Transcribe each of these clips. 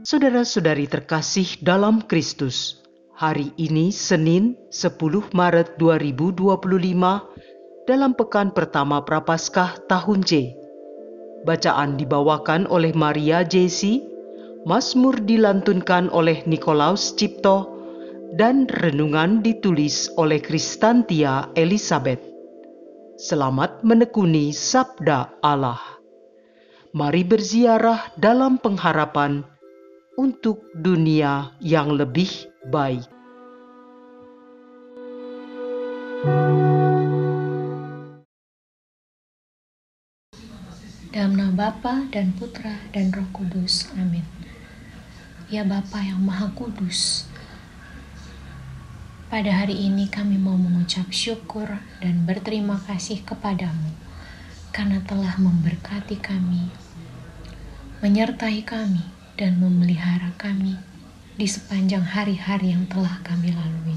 Saudara-saudari terkasih dalam Kristus, hari ini Senin 10 Maret 2025 dalam pekan pertama Prapaskah tahun C. Bacaan dibawakan oleh Maria Jesi, Mazmur dilantunkan oleh Nikolaus Cipto, dan renungan ditulis oleh Kristantia Elizabeth. Selamat menekuni Sabda Allah. Mari berziarah dalam pengharapan untuk dunia yang lebih baik. Dalam nama Bapa dan Putra dan Roh Kudus. Amin. Ya Bapa yang Maha Kudus, pada hari ini kami mau mengucap syukur dan berterima kasih kepadamu karena telah memberkati kami, menyertai kami, dan memelihara kami di sepanjang hari-hari yang telah kami lalui.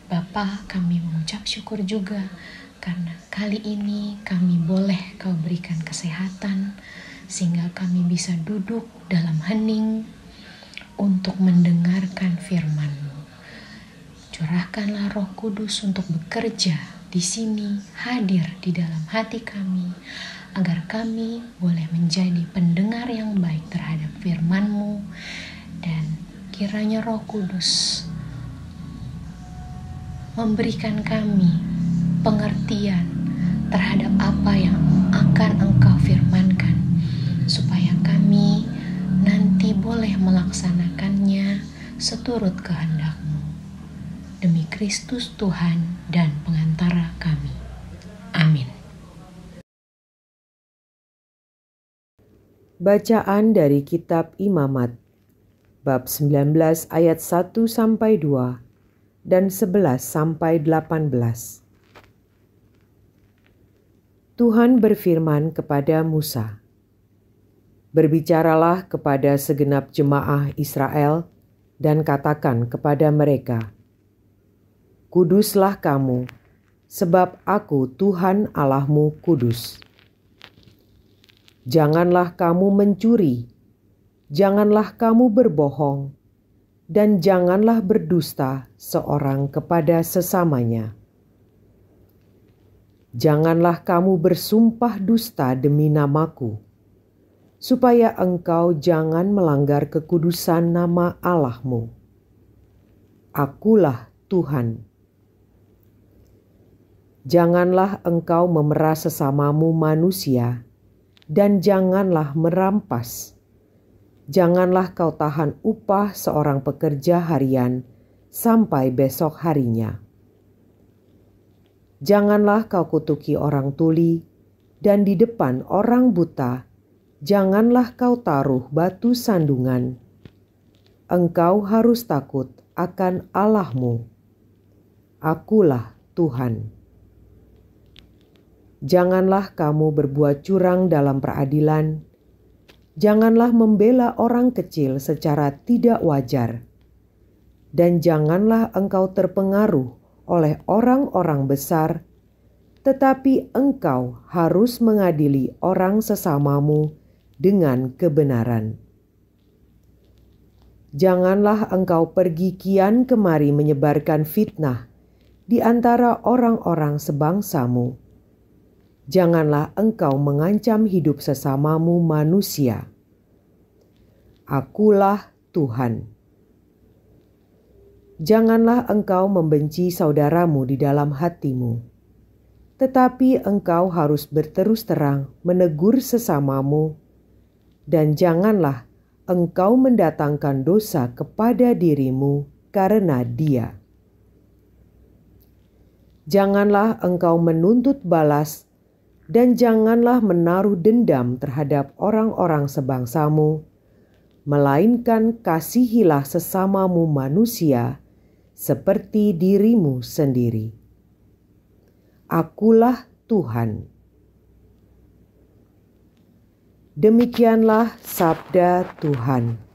Bapa, kami mengucap syukur juga karena kali ini kami boleh Kau berikan kesehatan sehingga kami bisa duduk dalam hening untuk mendengarkan firman-Mu. Curahkanlah Roh Kudus untuk bekerja di sini, hadir di dalam hati kami, agar kami boleh menjadi pendengar yang baik terhadap firman-Mu, dan kiranya Roh Kudus memberikan kami pengertian terhadap apa yang akan Engkau firmankan, supaya kami nanti boleh melaksanakannya seturut kehendak-Mu. Demi Kristus Tuhan dan pengantara kami. Amin. Bacaan dari Kitab Imamat, bab 19 ayat 1-2 dan 11-18. Tuhan berfirman kepada Musa, "Berbicaralah kepada segenap jemaah Israel dan katakan kepada mereka, Kuduslah kamu, sebab Aku Tuhan Allahmu kudus. Janganlah kamu mencuri, janganlah kamu berbohong, dan janganlah berdusta seorang kepada sesamanya. Janganlah kamu bersumpah dusta demi namaku, supaya engkau jangan melanggar kekudusan nama Allahmu. Akulah Tuhan. Janganlah engkau memeras sesamamu manusia, dan janganlah merampas. Janganlah kau tahan upah seorang pekerja harian sampai besok harinya. Janganlah kau kutuki orang tuli, dan di depan orang buta janganlah kau taruh batu sandungan. Engkau harus takut akan Allahmu. Akulah Tuhan. Janganlah kamu berbuat curang dalam peradilan. Janganlah membela orang kecil secara tidak wajar. Dan janganlah engkau terpengaruh oleh orang-orang besar, tetapi engkau harus mengadili orang sesamamu dengan kebenaran. Janganlah engkau pergi kian kemari menyebarkan fitnah di antara orang-orang sebangsamu. Janganlah engkau mengancam hidup sesamamu manusia. Akulah Tuhan. Janganlah engkau membenci saudaramu di dalam hatimu, tetapi engkau harus berterus terang menegur sesamamu, dan janganlah engkau mendatangkan dosa kepada dirimu karena dia. Janganlah engkau menuntut balas, dan janganlah menaruh dendam terhadap orang-orang sebangsamu, melainkan kasihilah sesamamu manusia seperti dirimu sendiri. Akulah Tuhan. Demikianlah sabda Tuhan.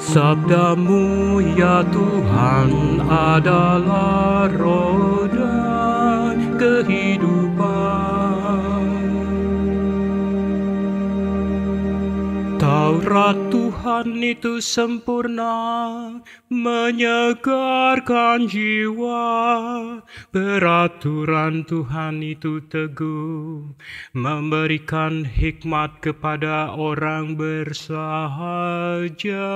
Sabdamu ya Tuhan adalah roh dan kehidupan. Taurat Tuhan itu sempurna, menyegarkan jiwa. Peraturan Tuhan itu teguh, memberikan hikmat kepada orang bersahaja.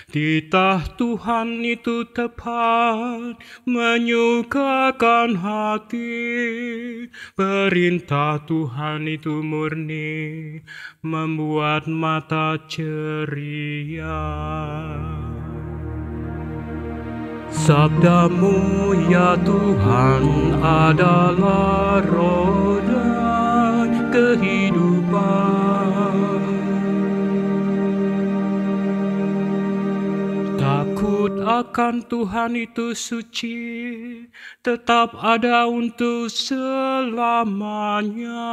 Titah Tuhan itu tepat, menyukakan hati. Perintah Tuhan itu murni, membuat mata ceria. Sabdamu ya Tuhan adalah roh dan kehidupan. Takut akan Tuhan itu suci, tetap ada untuk selamanya.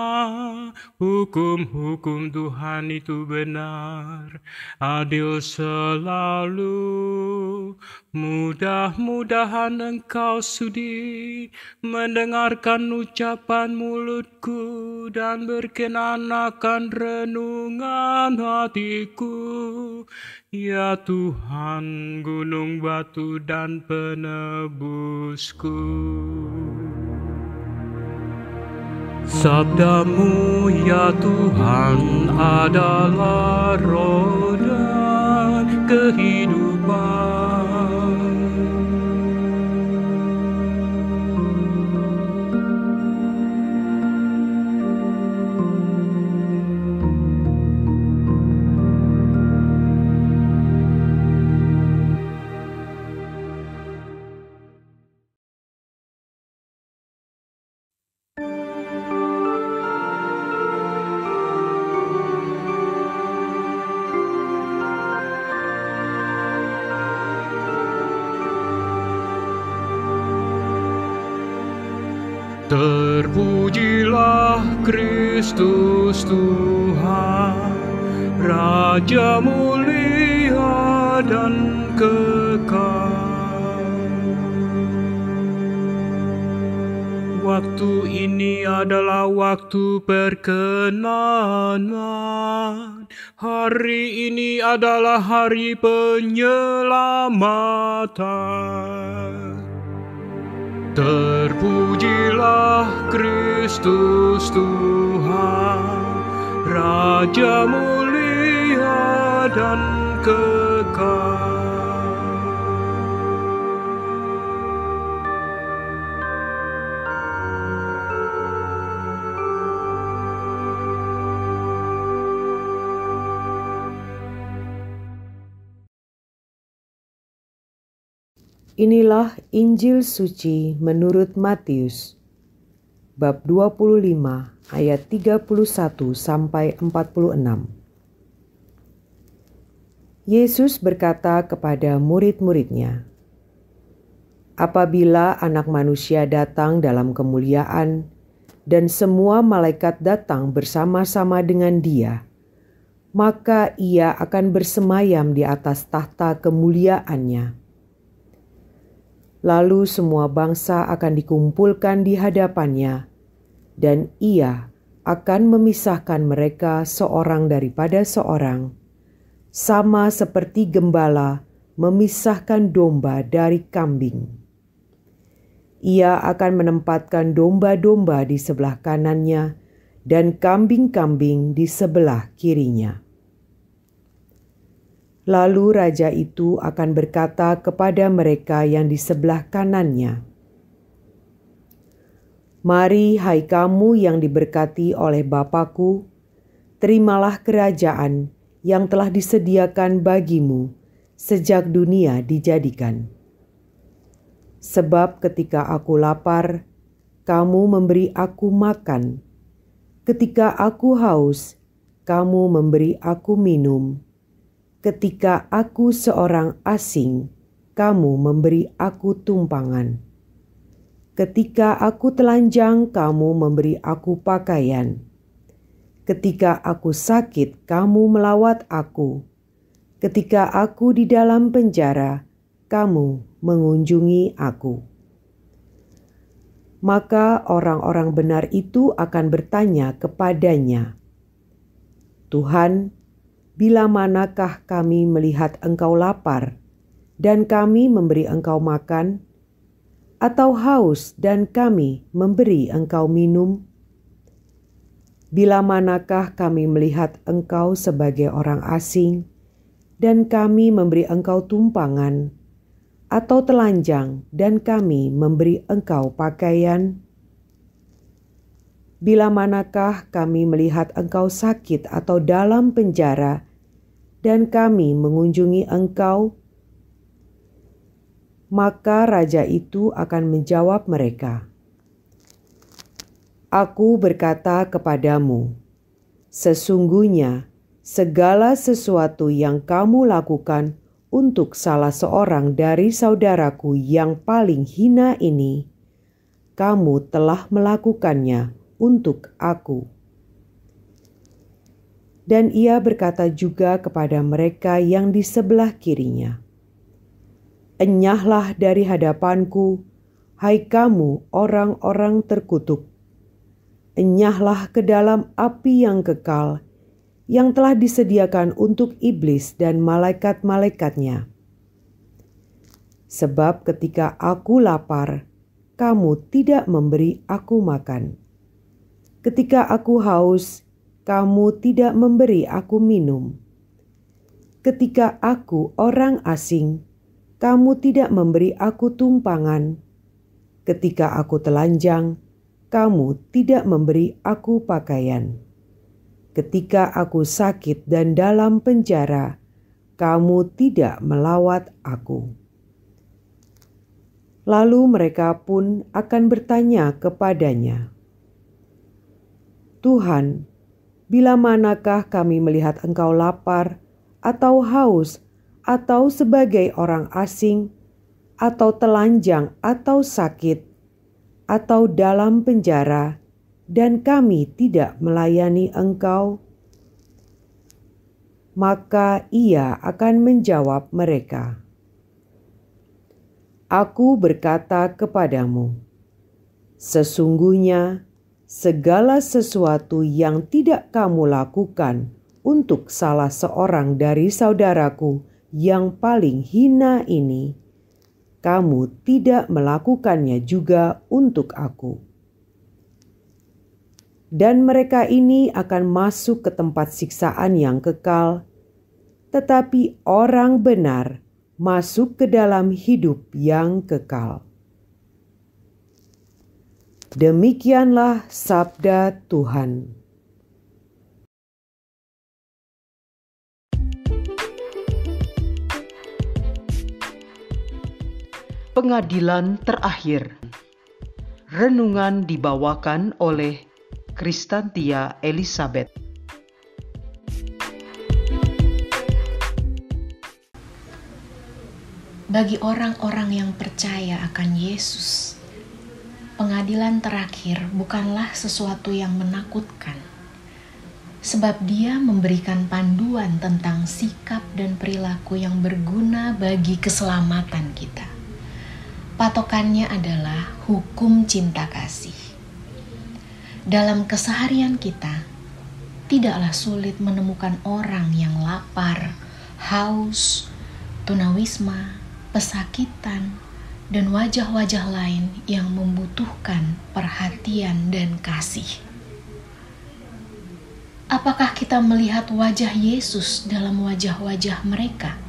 Hukum-hukum Tuhan itu benar, adil selalu. Mudah-mudahan engkau sudi mendengarkan ucapan mulutku dan berkenan akan renungan hatiku. Ya Tuhan, gunung batu dan penebusku. Sabdamu ya Tuhan adalah roh dan kehidupan. Terpujilah Kristus Tuhan, Raja mulia dan kekal. Waktu ini adalah waktu perkenanan. Hari ini adalah hari penyelamatan. Terpujilah Kristus Tuhan, Raja mulia dan kekal. Inilah Injil suci menurut Matius, bab 25 ayat 31 sampai 46. Yesus berkata kepada murid-muridnya, "Apabila Anak Manusia datang dalam kemuliaan dan semua malaikat datang bersama-sama dengan Dia, maka Ia akan bersemayam di atas tahta kemuliaannya. Lalu semua bangsa akan dikumpulkan di hadapannya, dan Ia akan memisahkan mereka seorang daripada seorang, sama seperti gembala memisahkan domba dari kambing. Ia akan menempatkan domba-domba di sebelah kanannya dan kambing-kambing di sebelah kirinya. Lalu raja itu akan berkata kepada mereka yang di sebelah kanannya, 'Mari, hai kamu yang diberkati oleh Bapa-Ku, terimalah kerajaan yang telah disediakan bagimu sejak dunia dijadikan. Sebab ketika aku lapar, kamu memberi aku makan. Ketika aku haus, kamu memberi aku minum. Ketika aku seorang asing, kamu memberi aku tumpangan. Ketika aku telanjang, kamu memberi aku pakaian. Ketika aku sakit, kamu melawat aku. Ketika aku di dalam penjara, kamu mengunjungi aku. Maka orang-orang benar itu akan bertanya kepadanya, Tuhan, bila manakah kami melihat Engkau lapar dan kami memberi Engkau makan, atau haus dan kami memberi Engkau minum? Bila manakah kami melihat Engkau sebagai orang asing dan kami memberi Engkau tumpangan, atau telanjang dan kami memberi Engkau pakaian? Bila manakah kami melihat Engkau sakit atau dalam penjara dan kami mengunjungi Engkau? Maka raja itu akan menjawab mereka, Aku berkata kepadamu, sesungguhnya segala sesuatu yang kamu lakukan untuk salah seorang dari saudaraku yang paling hina ini, kamu telah melakukannya untuk aku. Dan ia berkata juga kepada mereka yang di sebelah kirinya, Enyahlah dari hadapanku, hai kamu orang-orang terkutuk. Enyahlah ke dalam api yang kekal, yang telah disediakan untuk iblis dan malaikat-malaikatnya. Sebab ketika aku lapar, kamu tidak memberi aku makan. Ketika aku haus, kamu tidak memberi aku minum. Ketika aku orang asing, kamu tidak memberi aku tumpangan. Ketika aku telanjang, kamu tidak memberi aku pakaian. Ketika aku sakit dan dalam penjara, kamu tidak melawat aku. Lalu mereka pun akan bertanya kepadanya, Tuhan, bila manakah kami melihat Engkau lapar, atau haus, atau sebagai orang asing, atau telanjang, atau sakit, atau dalam penjara, dan kami tidak melayani Engkau? Maka ia akan menjawab mereka, Aku berkata kepadamu, sesungguhnya segala sesuatu yang tidak kamu lakukan untuk salah seorang dari saudaraku yang paling hina ini, kamu tidak melakukannya juga untuk aku. Dan mereka ini akan masuk ke tempat siksaan yang kekal, tetapi orang benar masuk ke dalam hidup yang kekal. Demikianlah sabda Tuhan. Pengadilan terakhir. Renungan dibawakan oleh Kristantia Elizabeth. Bagi orang-orang yang percaya akan Yesus, pengadilan terakhir bukanlah sesuatu yang menakutkan, sebab Dia memberikan panduan tentang sikap dan perilaku yang berguna bagi keselamatan kita. Patokannya adalah hukum cinta kasih. Dalam keseharian kita, tidaklah sulit menemukan orang yang lapar, haus, tunawisma, pesakitan, dan wajah-wajah lain yang membutuhkan perhatian dan kasih. Apakah kita melihat wajah Yesus dalam wajah-wajah mereka?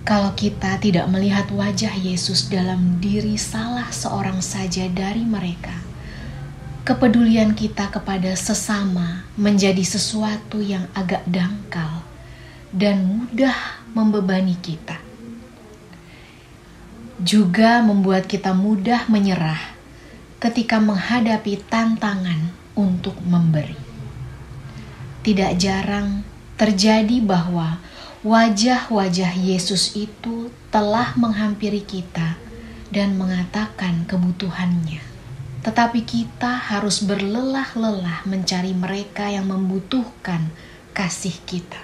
Kalau kita tidak melihat wajah Yesus dalam diri salah seorang saja dari mereka, kepedulian kita kepada sesama menjadi sesuatu yang agak dangkal dan mudah membebani kita. Juga membuat kita mudah menyerah ketika menghadapi tantangan untuk memberi. Tidak jarang terjadi bahwa wajah-wajah Yesus itu telah menghampiri kita dan mengatakan kebutuhannya. Tetapi kita harus berlelah-lelah mencari mereka yang membutuhkan kasih kita.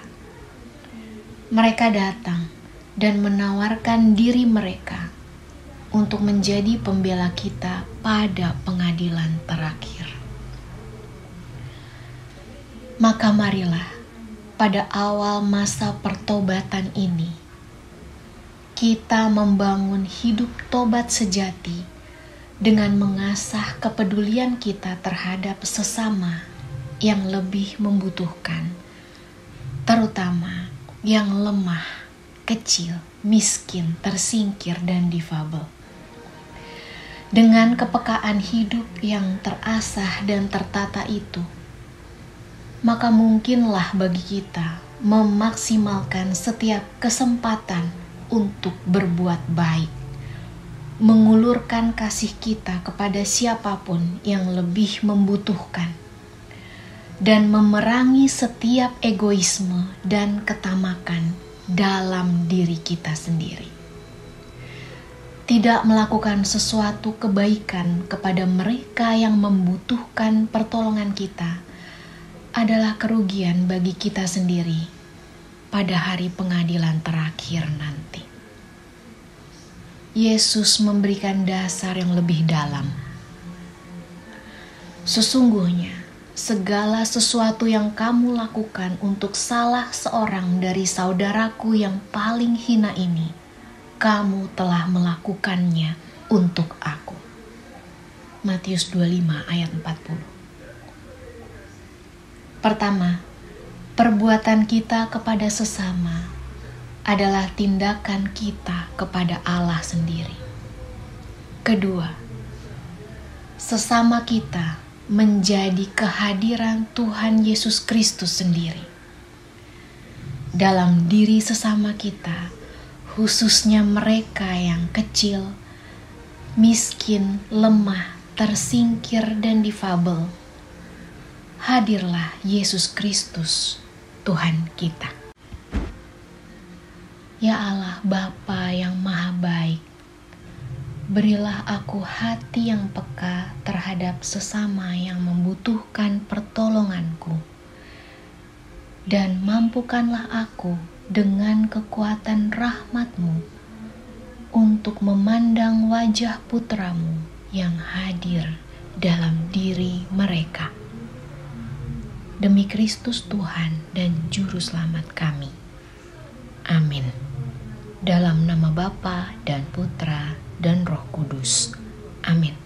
mereka datang dan menawarkan diri mereka untuk menjadi pembela kita pada pengadilan terakhir. Maka marilah pada awal masa pertobatan ini, kita membangun hidup tobat sejati dengan mengasah kepedulian kita terhadap sesama yang lebih membutuhkan, terutama yang lemah, kecil, miskin, tersingkir, dan difabel. Dengan kepekaan hidup yang terasah dan tertata itu, maka mungkinlah bagi kita memaksimalkan setiap kesempatan untuk berbuat baik, mengulurkan kasih kita kepada siapapun yang lebih membutuhkan, dan memerangi setiap egoisme dan ketamakan dalam diri kita sendiri. Tidak melakukan sesuatu kebaikan kepada mereka yang membutuhkan pertolongan kita adalah kerugian bagi kita sendiri pada hari pengadilan terakhir nanti. Yesus memberikan dasar yang lebih dalam. Sesungguhnya, segala sesuatu yang kamu lakukan untuk salah seorang dari saudaraku yang paling hina ini, kamu telah melakukannya untuk aku. Matius 25 ayat 40. Pertama, perbuatan kita kepada sesama adalah tindakan kita kepada Allah sendiri. Kedua, sesama kita menjadi kehadiran Tuhan Yesus Kristus sendiri. Dalam diri sesama kita, khususnya mereka yang kecil, miskin, lemah, tersingkir, dan difabel, hadirlah Yesus Kristus, Tuhan kita. Ya Allah Bapa yang Maha Baik, berilah aku hati yang peka terhadap sesama yang membutuhkan pertolonganku, dan mampukanlah aku dengan kekuatan rahmat-Mu untuk memandang wajah putra-Mu yang hadir dalam diri mereka. Demi Kristus Tuhan dan Juru Selamat kami. Amin. Dalam nama Bapa dan Putra dan Roh Kudus. Amin.